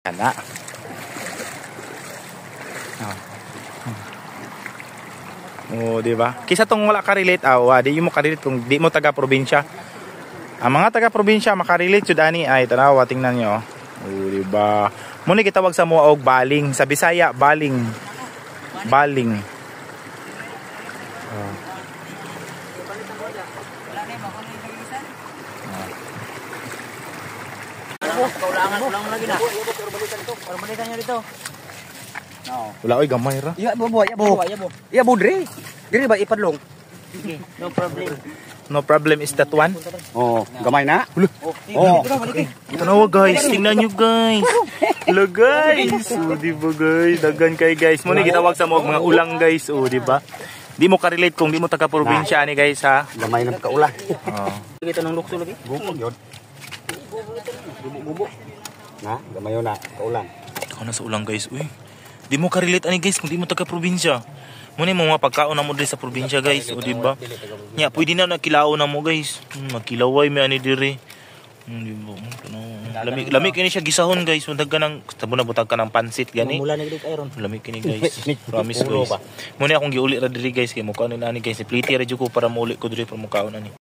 Ana. Oh, di ba? Kisa tong wala ka relate di mo ka relate kung di mo taga probinsya. Ang mga taga probinsya makarelate jud ani ay tanawa tingnan niyo. Oh, di ba? Muna gitawag sa mga og baling, sa Bisaya baling. Baling. Oh. Kaulangan lagi na. Pero balikan nyo dito. Wala oy gamay ra. Iya bo. Iya bo dre. Dre ba ipadlong? Okay, no problem. No problem is that one. Oh, gamay na. Oh. Tanawa guys, tingnan nyo guys. Hello guys. Oh, di ba guys? Dagan kay guys. Muna gitawag sa mga ulang guys. Oh, di ba? Di mo ka-relate kung di mo taga probinsya ni guys ha. Gamay na kaulan. Oh. Kita nang lukso lagi. Gubog yun. Gubog. Na, gamay yun na kaulan. Ako na sa ulang guys. Uy. Di mo ka-relate ani guys kung di mo taga probinsya. Muna mo mga pagkaon na mo diri sa probinsya guys. O di ba? Nya pwede na nakilao na mo guys. Makilaway may ani diri. Di ba? Lami kini siya gisahon guys. Undag ka nang tabo na butag ka ng pansit gani. Mula na gid iron. Lami kini guys. Promise guys. Muna akong giuli ra diri guys kay mo kaon na ani guys. Pliti ra jud ko para mauli ko diri para mo kaon ani.